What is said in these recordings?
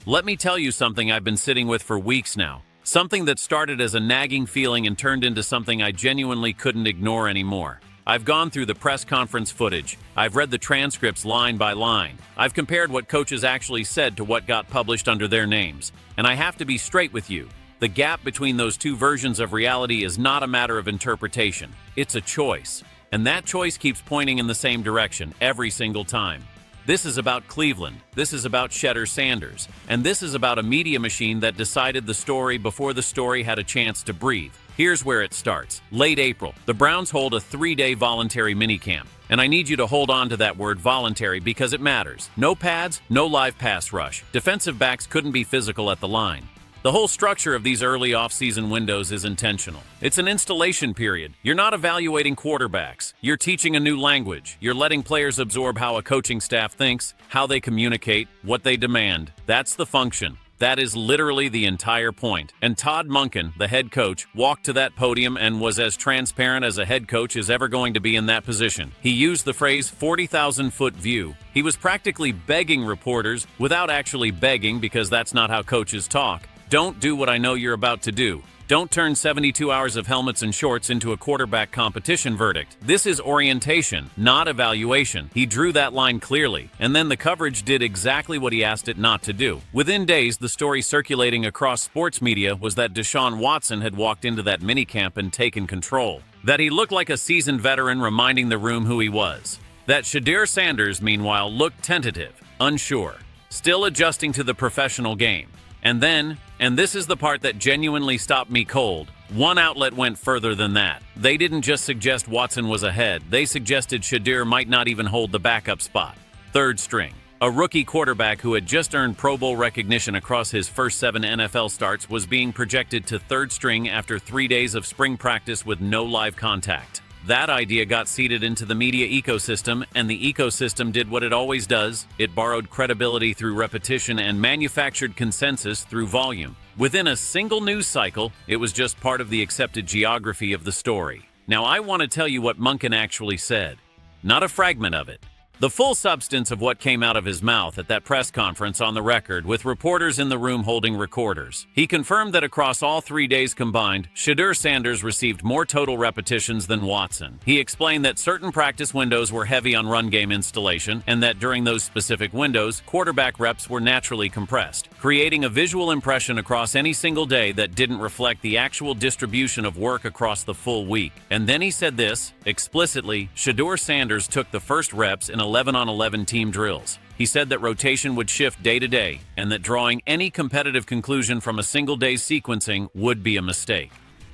Let me tell you something I've been sitting with for weeks now. Something that started as a nagging feeling and turned into something I genuinely couldn't ignore anymore. I've gone through the press conference footage. I've read the transcripts line by line. I've compared what coaches actually said to what got published under their names. And I have to be straight with you. The gap between those two versions of reality is not a matter of interpretation. It's a choice. And that choice keeps pointing in the same direction every single time. This is about Cleveland. This is about Shedeur Sanders. And this is about a media machine that decided the story before the story had a chance to breathe. Here's where it starts. Late April, the Browns hold a 3-day voluntary minicamp. And I need you to hold on to that word voluntary because it matters. No pads, no live pass rush. Defensive backs couldn't be physical at the line. The whole structure of these early off-season windows is intentional. It's an installation period. You're not evaluating quarterbacks. You're teaching a new language. You're letting players absorb how a coaching staff thinks, how they communicate, what they demand. That's the function. That is literally the entire point. And Todd Monken, the head coach, walked to that podium and was as transparent as a head coach is ever going to be in that position. He used the phrase 40,000-foot view. He was practically begging reporters, without actually begging because that's not how coaches talk. Don't do what I know you're about to do. Don't turn 72 hours of helmets and shorts into a quarterback competition verdict. This is orientation, not evaluation. He drew that line clearly, and then the coverage did exactly what he asked it not to do. Within days, the story circulating across sports media was that Deshaun Watson had walked into that minicamp and taken control. That he looked like a seasoned veteran reminding the room who he was. That Shedeur Sanders, meanwhile, looked tentative, unsure, still adjusting to the professional game. And then, and this is the part that genuinely stopped me cold, one outlet went further than that. They didn't just suggest Watson was ahead, they suggested Shedeur might not even hold the backup spot. Third string. A rookie quarterback who had just earned Pro Bowl recognition across his first 7 NFL starts was being projected to third string after 3 days of spring practice with no live contact. That idea got seeded into the media ecosystem, and the ecosystem did what it always does. It borrowed credibility through repetition and manufactured consensus through volume. Within a single news cycle, it was just part of the accepted geography of the story. Now I want to tell you what Monken actually said, not a fragment of it. The full substance of what came out of his mouth at that press conference on the record, with reporters in the room holding recorders. He confirmed that across all 3 days combined, Shedeur Sanders received more total repetitions than Watson. He explained that certain practice windows were heavy on run game installation, and that during those specific windows, quarterback reps were naturally compressed, creating a visual impression across any single day that didn't reflect the actual distribution of work across the full week. And then he said this, explicitly, Shedeur Sanders took the first reps in 11-on-11 team drills. He said that rotation would shift day to day, and that drawing any competitive conclusion from a single day's sequencing would be a mistake.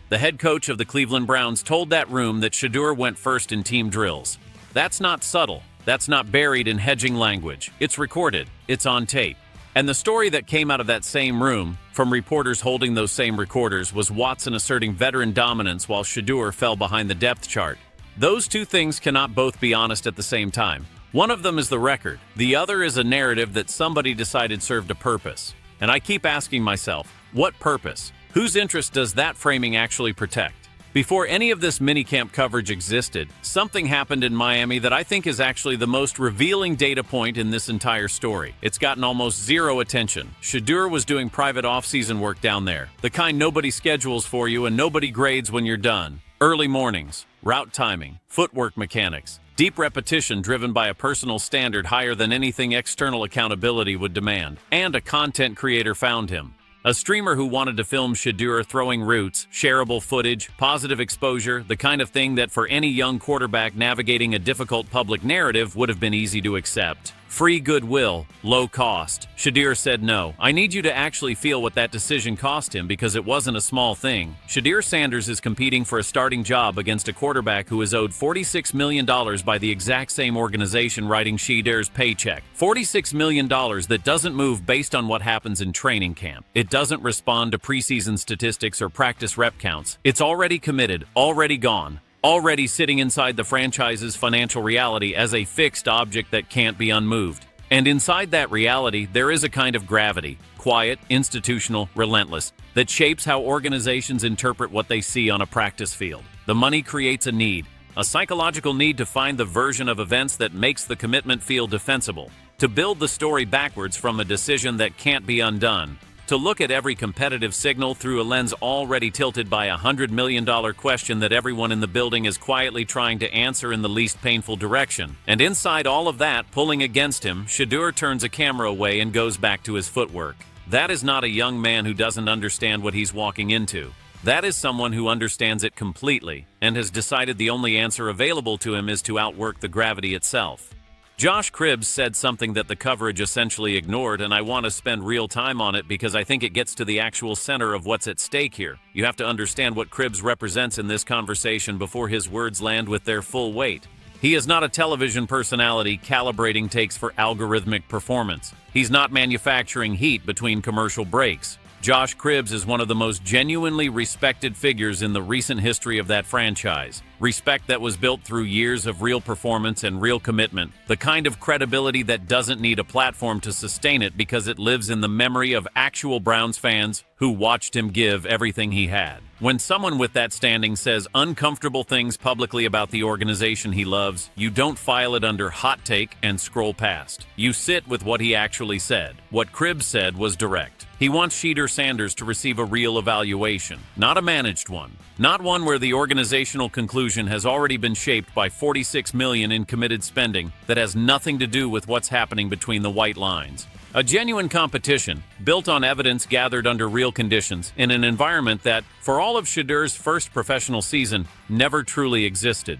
The head coach of the Cleveland Browns told that room that Shedeur went first in team drills. That's not subtle. That's not buried in hedging language. It's recorded. It's on tape. And the story that came out of that same room, from reporters holding those same recorders, was Watson asserting veteran dominance while Shedeur fell behind the depth chart. Those two things cannot both be honest at the same time. One of them is the record. The other is a narrative that somebody decided served a purpose. And I keep asking myself, what purpose? Whose interest does that framing actually protect? Before any of this minicamp coverage existed, something happened in Miami that I think is actually the most revealing data point in this entire story. It's gotten almost zero attention. Shedeur was doing private off-season work down there, the kind nobody schedules for you and nobody grades when you're done. Early mornings, route timing, footwork mechanics, deep repetition driven by a personal standard higher than anything external accountability would demand. And a content creator found him. A streamer who wanted to film Shedeur throwing routes, shareable footage, positive exposure, the kind of thing that for any young quarterback navigating a difficult public narrative would have been easy to accept. Free goodwill, low cost. Shedeur said no. I need you to actually feel what that decision cost him because it wasn't a small thing. Shedeur Sanders is competing for a starting job against a quarterback who is owed $46 million by the exact same organization writing Shedeur's paycheck. $46 million that doesn't move based on what happens in training camp. It doesn't respond to preseason statistics or practice rep counts. It's already committed, already gone. Already sitting inside the franchise's financial reality as a fixed object that can't be unmoved. And inside that reality, there is a kind of gravity, quiet, institutional, relentless, that shapes how organizations interpret what they see on a practice field. The money creates a need, a psychological need to find the version of events that makes the commitment feel defensible. to build the story backwards from a decision that can't be undone, to look at every competitive signal through a lens already tilted by a $100 million question that everyone in the building is quietly trying to answer in the least painful direction. And inside all of that, pulling against him, Shedeur turns a camera away and goes back to his footwork. That is not a young man who doesn't understand what he's walking into. That is someone who understands it completely and has decided the only answer available to him is to outwork the gravity itself. Josh Cribbs said something that the coverage essentially ignored, and I want to spend real time on it because I think it gets to the actual center of what's at stake here. You have to understand what Cribbs represents in this conversation before his words land with their full weight. He is not a television personality calibrating takes for algorithmic performance. He's not manufacturing heat between commercial breaks. Josh Cribbs is one of the most genuinely respected figures in the recent history of that franchise. Respect that was built through years of real performance and real commitment. The kind of credibility that doesn't need a platform to sustain it because it lives in the memory of actual Browns fans who watched him give everything he had. When someone with that standing says uncomfortable things publicly about the organization he loves, you don't file it under hot take and scroll past. You sit with what he actually said. What Cribbs said was direct. He wants Shedeur Sanders to receive a real evaluation, not a managed one. Not one where the organizational conclusion has already been shaped by $46 million in committed spending that has nothing to do with what's happening between the white lines. A genuine competition, built on evidence gathered under real conditions, in an environment that, for all of Shedeur's first professional season, never truly existed.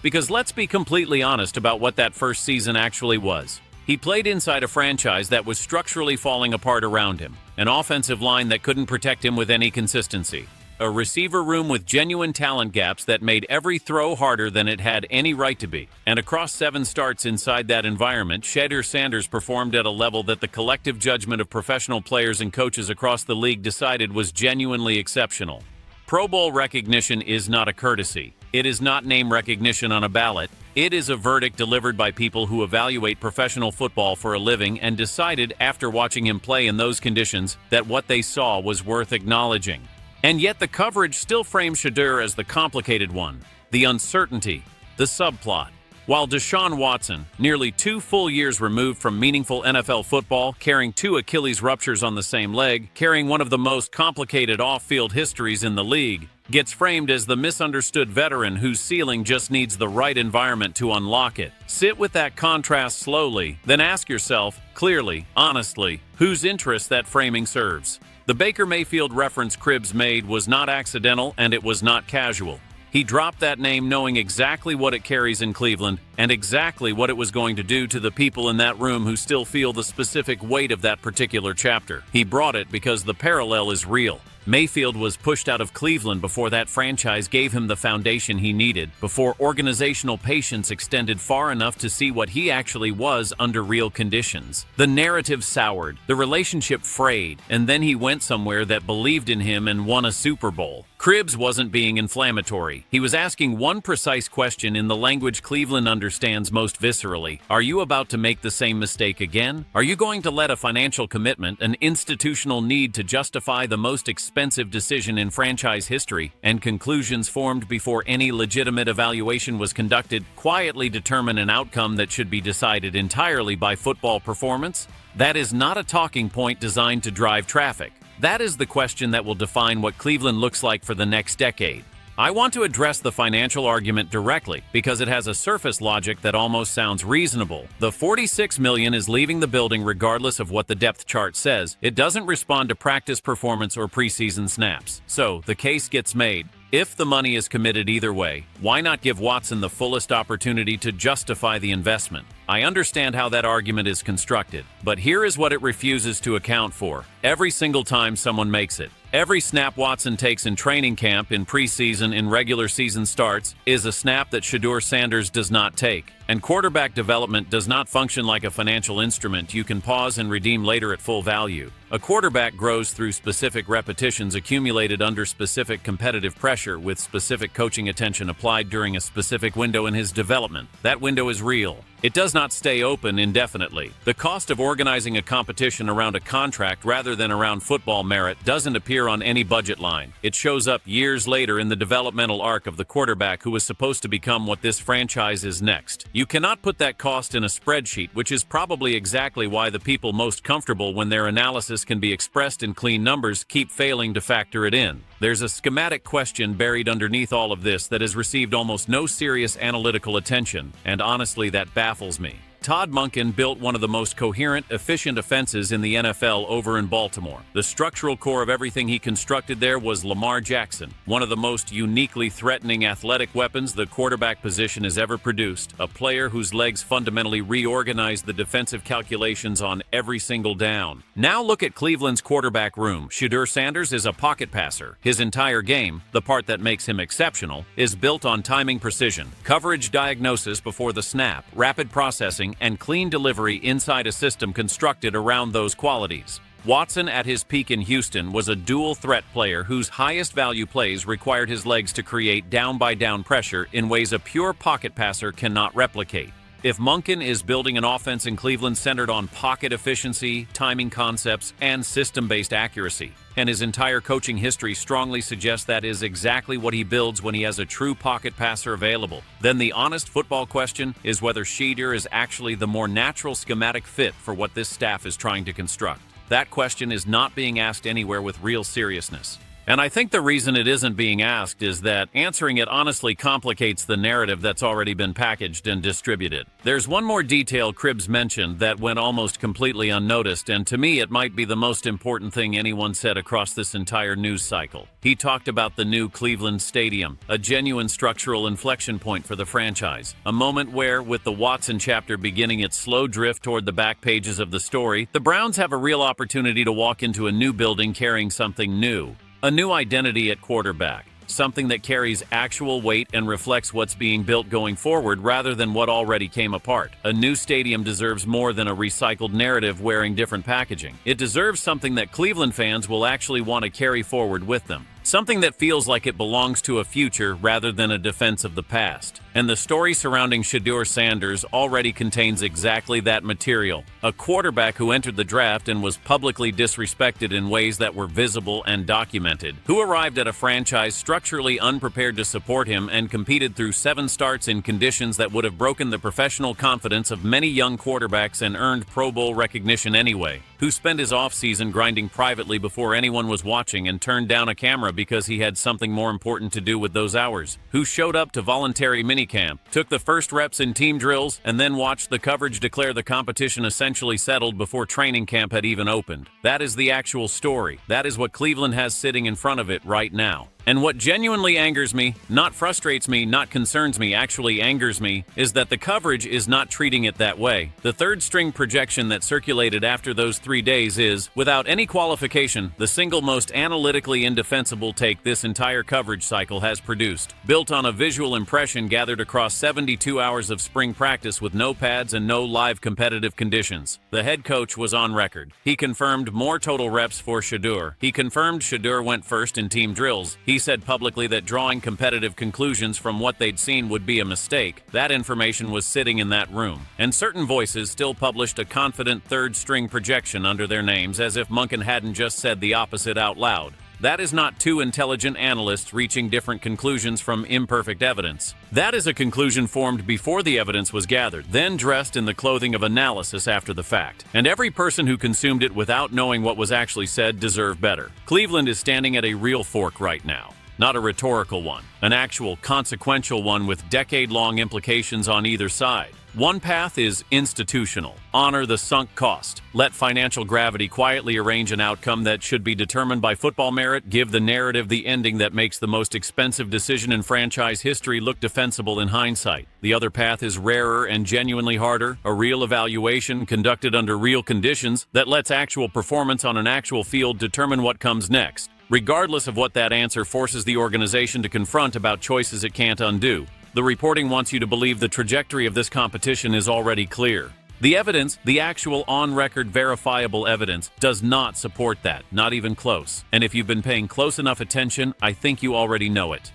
Because let's be completely honest about what that first season actually was. He played inside a franchise that was structurally falling apart around him, an offensive line that couldn't protect him with any consistency, a receiver room with genuine talent gaps that made every throw harder than it had any right to be. And across 7 starts inside that environment, Shedeur Sanders performed at a level that the collective judgment of professional players and coaches across the league decided was genuinely exceptional. Pro Bowl recognition is not a courtesy. It is not name recognition on a ballot. It is a verdict delivered by people who evaluate professional football for a living and decided after watching him play in those conditions that what they saw was worth acknowledging. And yet the coverage still frames Shedeur as the complicated one, the uncertainty, the subplot. While Deshaun Watson, nearly 2 full years removed from meaningful NFL football, carrying 2 Achilles ruptures on the same leg, carrying one of the most complicated off-field histories in the league, gets framed as the misunderstood veteran whose ceiling just needs the right environment to unlock it. Sit with that contrast slowly, then ask yourself, clearly, honestly, whose interest that framing serves. The Baker Mayfield reference Cribbs made was not accidental and it was not casual. He dropped that name knowing exactly what it carries in Cleveland and exactly what it was going to do to the people in that room who still feel the specific weight of that particular chapter. He brought it because the parallel is real. Mayfield was pushed out of Cleveland before that franchise gave him the foundation he needed, before organizational patience extended far enough to see what he actually was under real conditions. The narrative soured, the relationship frayed, and then he went somewhere that believed in him and won a Super Bowl. Cribbs wasn't being inflammatory. He was asking one precise question in the language Cleveland understands most viscerally. Are you about to make the same mistake again? Are you going to let a financial commitment, an institutional need to justify the most expensive decision in franchise history, and conclusions formed before any legitimate evaluation was conducted, quietly determine an outcome that should be decided entirely by football performance? That is not a talking point designed to drive traffic. That is the question that will define what Cleveland looks like for the next decade. I want to address the financial argument directly because it has a surface logic that almost sounds reasonable. The $46 million is leaving the building regardless of what the depth chart says. It doesn't respond to practice performance or preseason snaps. So the case gets made. If the money is committed either way, why not give Watson the fullest opportunity to justify the investment? I understand how that argument is constructed, but here is what it refuses to account for. Every single time someone makes it, every snap Watson takes in training camp, in preseason, in regular season starts, is a snap that Shedeur Sanders does not take. And quarterback development does not function like a financial instrument you can pause and redeem later at full value. A quarterback grows through specific repetitions accumulated under specific competitive pressure with specific coaching attention applied during a specific window in his development. That window is real. It does not stay open indefinitely. The cost of organizing a competition around a contract rather than around football merit doesn't appear on any budget line. It shows up years later in the developmental arc of the quarterback who is supposed to become what this franchise is next. You cannot put that cost in a spreadsheet, which is probably exactly why the people most comfortable when their analysis can be expressed in clean numbers keep failing to factor it in. There's a schematic question buried underneath all of this that has received almost no serious analytical attention, and honestly, that baffles me. Todd Monken built one of the most coherent, efficient offenses in the NFL over in Baltimore. The structural core of everything he constructed there was Lamar Jackson, one of the most uniquely threatening athletic weapons the quarterback position has ever produced, a player whose legs fundamentally reorganized the defensive calculations on every single down. Now look at Cleveland's quarterback room. Shedeur Sanders is a pocket passer. His entire game, the part that makes him exceptional, is built on timing precision, coverage diagnosis before the snap, rapid processing, and clean delivery inside a system constructed around those qualities. Watson at his peak in Houston was a dual-threat player whose highest value plays required his legs to create down-by-down pressure in ways a pure pocket passer cannot replicate. If Monken is building an offense in Cleveland centered on pocket efficiency, timing concepts, and system-based accuracy, and his entire coaching history strongly suggests that is exactly what he builds when he has a true pocket passer available, then the honest football question is whether Shedeur is actually the more natural schematic fit for what this staff is trying to construct. That question is not being asked anywhere with real seriousness. And I think the reason it isn't being asked is that answering it honestly complicates the narrative that's already been packaged and distributed. There's one more detail Cribbs mentioned that went almost completely unnoticed, and to me it might be the most important thing anyone said across this entire news cycle. He talked about the new Cleveland Stadium, a genuine structural inflection point for the franchise, a moment where, with the Watson chapter beginning its slow drift toward the back pages of the story, the Browns have a real opportunity to walk into a new building carrying something new. A new identity at quarterback, something that carries actual weight and reflects what's being built going forward rather than what already came apart. A new stadium deserves more than a recycled narrative wearing different packaging. It deserves something that Cleveland fans will actually want to carry forward with them. Something that feels like it belongs to a future rather than a defense of the past. And the story surrounding Shedeur Sanders already contains exactly that material. A quarterback who entered the draft and was publicly disrespected in ways that were visible and documented, who arrived at a franchise structurally unprepared to support him and competed through 7 starts in conditions that would have broken the professional confidence of many young quarterbacks and earned Pro Bowl recognition anyway, who spent his offseason grinding privately before anyone was watching and turned down a camera because he had something more important to do with those hours, who showed up to voluntary minicamp, took the first reps in team drills, and then watched the coverage declare the competition essentially settled before training camp had even opened. That is the actual story. That is what Cleveland has sitting in front of it right now. And what genuinely angers me, not frustrates me, not concerns me, actually angers me, is that the coverage is not treating it that way. The third-string projection that circulated after those 3 days is, without any qualification, the single most analytically indefensible take this entire coverage cycle has produced, built on a visual impression gathered across 72 hours of spring practice with no pads and no live competitive conditions. The head coach was on record. He confirmed more total reps for Shedeur. He confirmed Shedeur went first in team drills. He said publicly that drawing competitive conclusions from what they'd seen would be a mistake. That information was sitting in that room. And certain voices still published a confident third-string projection under their names as if Monken hadn't just said the opposite out loud. That is not two intelligent analysts reaching different conclusions from imperfect evidence. That is a conclusion formed before the evidence was gathered, then dressed in the clothing of analysis after the fact. And every person who consumed it without knowing what was actually said deserved better. Cleveland is standing at a real fork right now. Not a rhetorical one, an actual consequential one with decade-long implications on either side. One path is institutional. Honor the sunk cost. Let financial gravity quietly arrange an outcome that should be determined by football merit. Give the narrative the ending that makes the most expensive decision in franchise history look defensible in hindsight. The other path is rarer and genuinely harder. A real evaluation conducted under real conditions that lets actual performance on an actual field determine what comes next, regardless of what that answer forces the organization to confront about choices it can't undo. The reporting wants you to believe the trajectory of this competition is already clear. The evidence, the actual on-record verifiable evidence, does not support that, not even close. And if you've been paying close enough attention, I think you already know it.